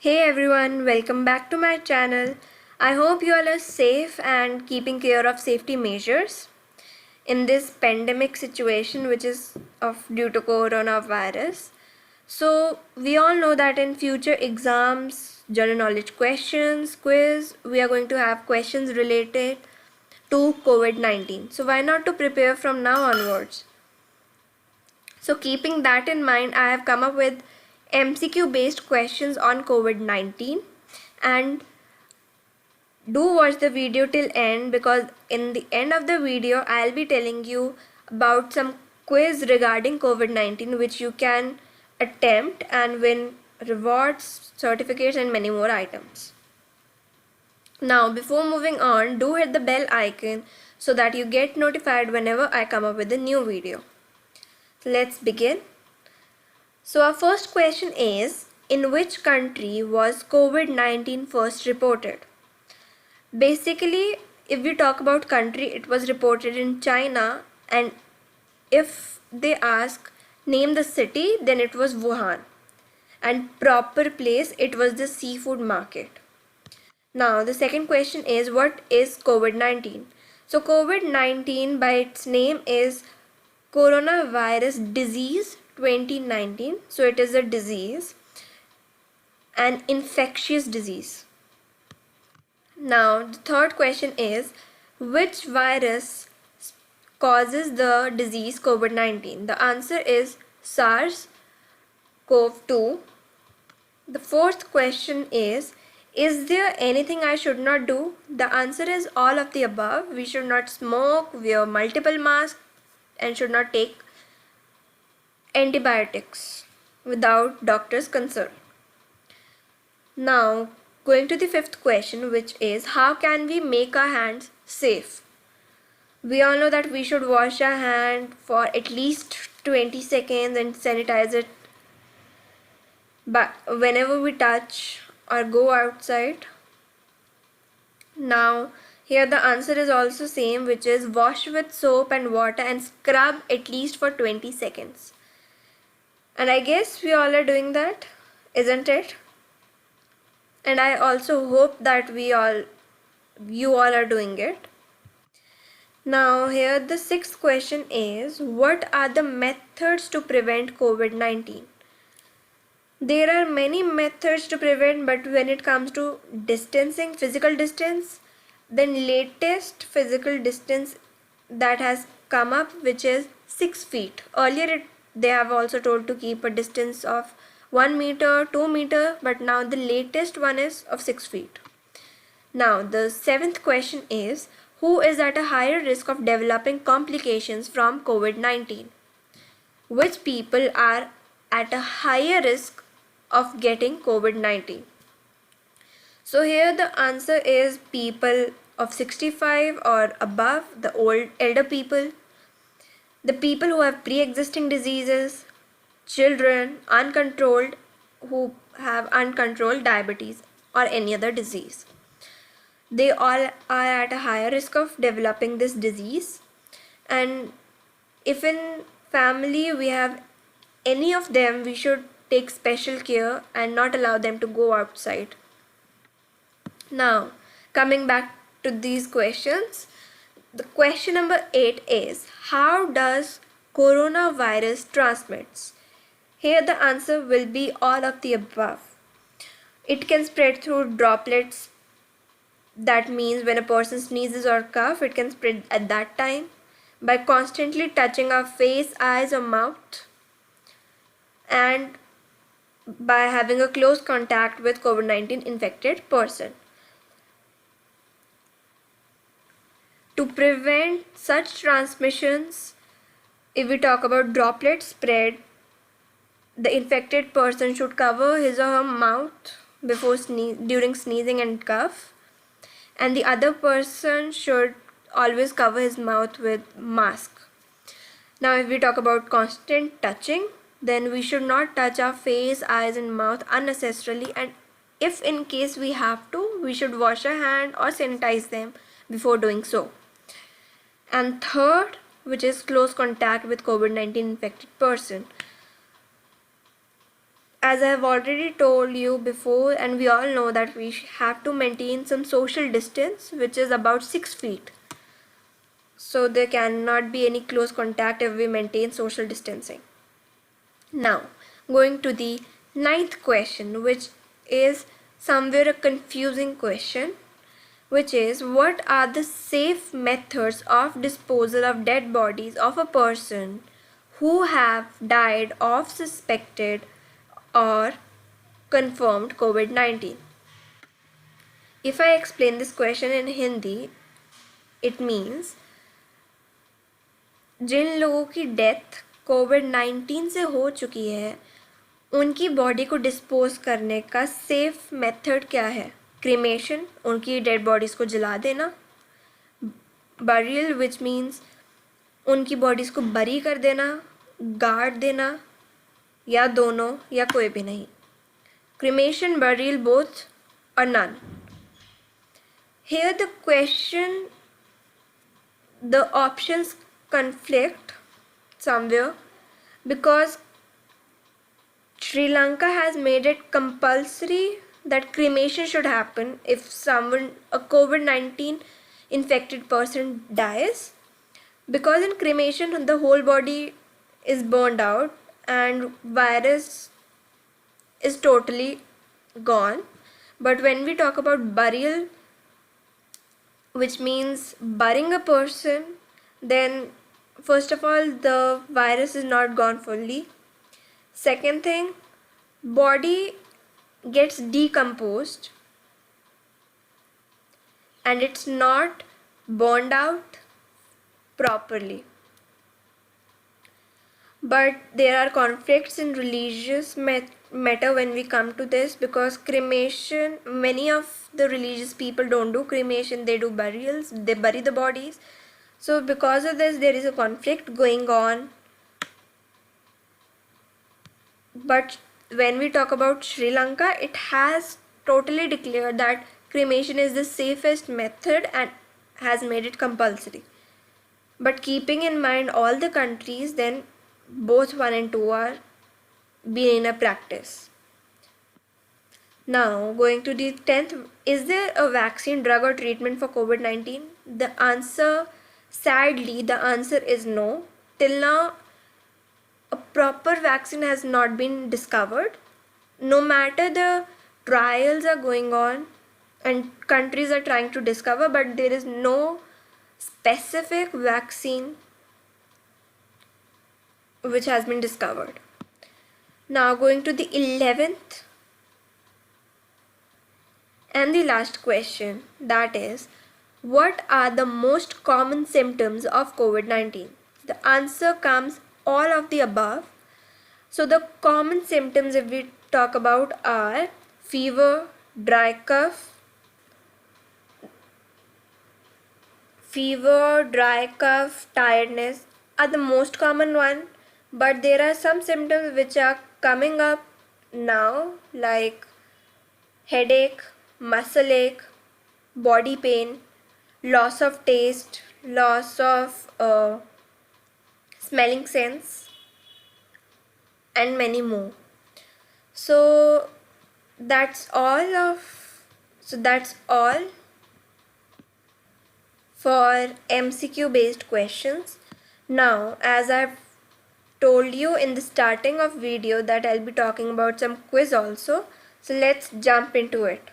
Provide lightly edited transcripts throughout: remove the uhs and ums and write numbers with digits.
Hey everyone, welcome back to my channel. I hope you all are safe and keeping care of safety measures in this pandemic situation which is of due to coronavirus. So we all know that in future exams, general knowledge questions, quiz, we are going to have questions related to COVID-19. So why not to prepare from now onwards? So keeping that in mind, I have come up with MCQ based questions on COVID-19, and do watch the video till end because in the end of the video I'll be telling you about some quiz regarding COVID-19 which you can attempt and win rewards, certificates and many more items. Now before moving on, do hit the bell icon so that you get notified whenever I come up with a new video. Let's begin. So our first question is, in which country was COVID-19 first reported? Basically, if we talk about country, it was reported in China, and if they ask name the city, then it was Wuhan, and proper place, it was the seafood market. Now the second question is, what is COVID-19? So COVID-19 by its name is coronavirus disease 2019. So it is a disease, an infectious disease. Now the third question is, which virus causes the disease COVID-19? The answer is SARS-CoV-2. The fourth question is there anything I should not do? The answer is all of the above. We should not smoke, wear multiple masks, and should not take antibiotics without doctor's consent. Now, going to the fifth question, which is, how can we make our hands safe? We all know that we should wash our hand for at least 20 seconds and sanitize it but whenever we touch or go outside. Now, here the answer is also same, which is wash with soap and water and scrub at least for 20 seconds. And I guess we all are doing that, isn't it? And I also hope that you all are doing it. Now here the sixth question is, what are the methods to prevent COVID-19? There are many methods to prevent, but when it comes to distancing, physical distance, then latest physical distance that has come up, which is 6 feet. Earlier they have also told to keep a distance of 1 meter, 2 meter, but now the latest one is of 6 feet. Now the seventh question is, who is at a higher risk of developing complications from COVID-19? Which people are at a higher risk of getting COVID-19? So here the answer is people of 65 or above, the elder people, the people who have pre-existing diseases, children, uncontrolled, who have uncontrolled diabetes or any other disease. They all are at a higher risk of developing this disease. And if in family we have any of them, we should take special care and not allow them to go outside. Now, coming back to these questions, the question number 8 is, how does coronavirus transmits? Here the answer will be all of the above. It can spread through droplets. That means when a person sneezes or cough, it can spread at that time by constantly touching our face, eyes or mouth, and by having a close contact with COVID-19 infected person. To prevent such transmissions, if we talk about droplet spread, the infected person should cover his or her mouth before during sneezing and cough, and the other person should always cover his mouth with mask. Now if we talk about constant touching, then we should not touch our face, eyes and mouth unnecessarily, and if in case we have to, we should wash our hand or sanitize them before doing so. And third, which is close contact with COVID-19 infected person. as I have already told you before, and we all know that we have to maintain some social distance, which is about 6 feet. So there cannot be any close contact if we maintain social distancing. Now, going to the 9th question, which is somewhere a confusing question, which is what are the safe methods of disposal of dead bodies of a person who have died of suspected or confirmed COVID-19? If I explain this question in Hindi, it means जिन लोगों की death कोविड-19 से हो चुकी है उनकी body को dispose करने का सेफ मेथड क्या है? क्रीमेशन, उनकी डेड बॉडीज़ को जला देना, बरियल विच मीन्स उनकी बॉडीज़ को बरी कर देना, गाड़ देना, या दोनों, या कोई भी नहीं. क्रीमेशन, बरियल, बोथ और none. Here the question, the options conflict somewhere because Sri Lanka has made it compulsory that cremation should happen if a COVID-19 infected person dies, because in cremation the whole body is burned out and virus is totally gone. But when we talk about burial, which means burying a person, then first of all the virus is not gone fully. Second thing, body gets decomposed and it's not burned out properly. But there are conflicts in religious matter when we come to this, because cremation, many of the religious people don't do cremation, they do burials, they bury the bodies. So because of this there is a conflict going on. But when we talk about Sri Lanka, it has totally declared that cremation is the safest method and has made it compulsory. But keeping in mind all the countries, then both 1 and 2 are being in a practice. Now going to the 10th, is there a vaccine, drug or treatment for COVID-19? The answer, sadly, the answer is no. Till now a proper vaccine has not been discovered. No matter the trials are going on and countries are trying to discover, but there is no specific vaccine which has been discovered. Now going to the 11th and the last question, that is, what are the most common symptoms of COVID-19? The answer comes all of the above. So the common symptoms if we talk about are fever, dry cough, tiredness are the most common one, but there are some symptoms which are coming up now, like headache, muscle ache, body pain, loss of taste, loss of smelling sense, and many more. So that's all for MCQ based questions. Now, as I've told you in the starting of video that I'll be talking about some quiz also, so let's jump into it.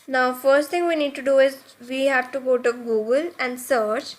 Now first thing we need to do is we have to go to Google and search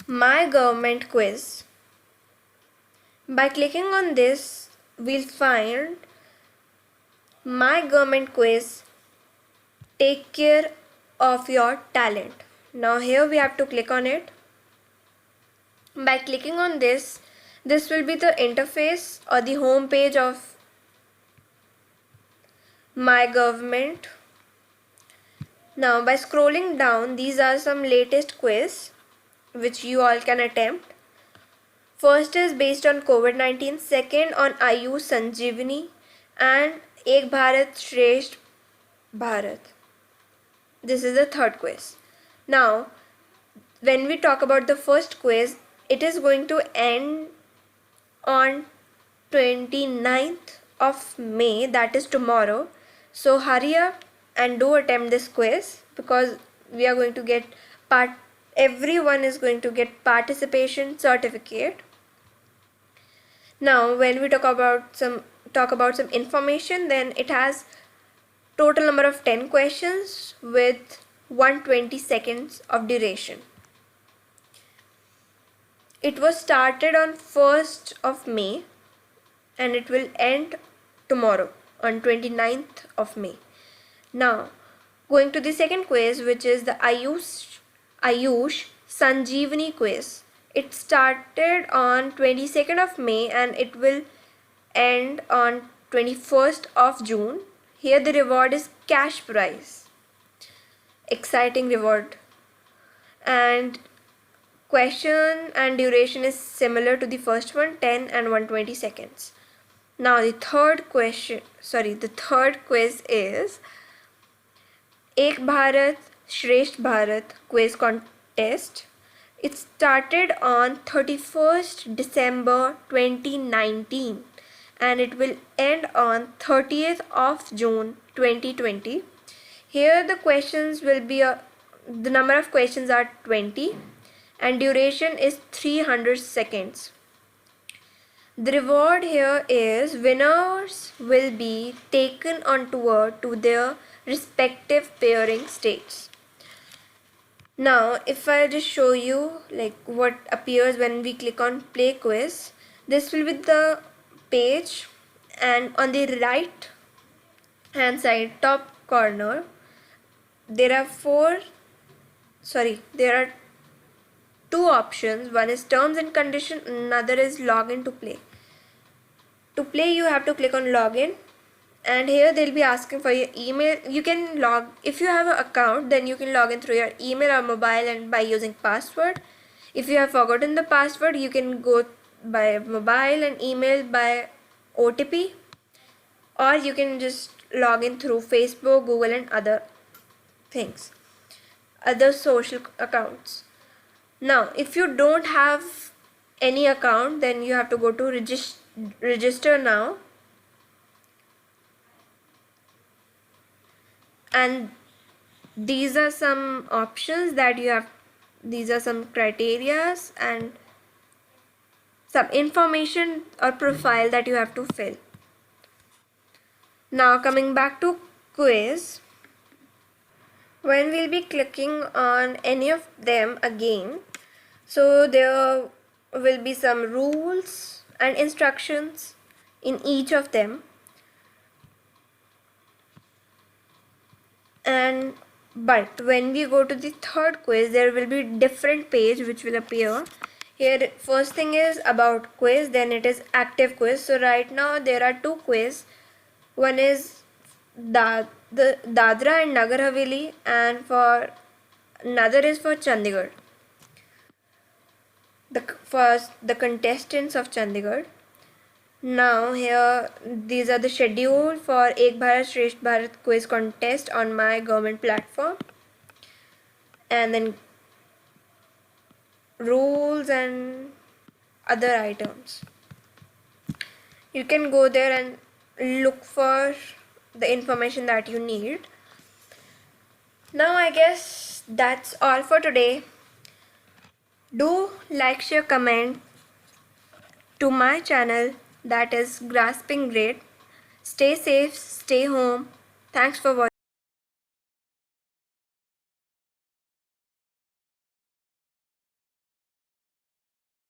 My Government Quiz. By clicking on this, we'll find My Government Quiz, Take Care of Your Talent. Now here we have to click on it. By clicking on this will be the interface or the home page of My Government. Now by scrolling down, these are some latest quiz which you all can attempt. First is based on COVID-19, second on Ayush Sanjeevani, and Ek Bharat Shresth Bharat. This is the third quiz. Now when we talk about the first quiz, it is going to end on 29th of May, that is tomorrow. So hurry up and do attempt this quiz, because we are going to get everyone is going to get participation certificate. Now when we talk about some information, then it has total number of 10 questions with 120 seconds of duration. It was started on 1st of May and it will end tomorrow on 29th of May. Now going to the second quiz, which is the Ayush Sanjeevani quiz. It started on 22nd of May and it will end on 21st of June. Here the reward is cash prize. Exciting reward. And question and duration is similar to the first one, 10 and 120 seconds. Now the third quiz is Ek Bharat Shresth Bharat quiz contest. It started on 31st December 2019 and it will end on 30th of June 2020. Here the questions will be the number of questions are 20 and duration is 300 seconds. The reward here is winners will be taken on tour to their respective pairing states. Now if I just show you like what appears when we click on play quiz, this will be the page, and on the right hand side top corner there are two options. One is terms and condition, another is login to play. To play you have to click on login, and here they'll be asking for your email. You can if you have an account, then you can log in through your email or mobile and by using password. If you have forgotten the password, you can go by mobile and email by OTP, or you can just log in through Facebook, Google and other social accounts. Now if you don't have any account, then you have to go to register now, and these are some options that you have. These are some criterias and some information or profile that you have to fill. Now coming back to quiz, when we'll be clicking on any of them again, so there will be some rules and instructions in each of them, but when we go to the third quiz, there will be different page which will appear. Here first thing is about quiz, then it is active quiz. So right now there are two quiz. One is the Dadra and Nagar Haveli, and for another is for Chandigarh, the contestants of Chandigarh. Now here these are the schedule for Ek Bharat Shresth Bharat quiz contest on my government platform, and then rules and other items. You can go there and look for the information that you need. Now I guess that's all for today. Do like, share, comment to my channel, that is Grasping Great. Stay safe, stay home. Thanks for watching.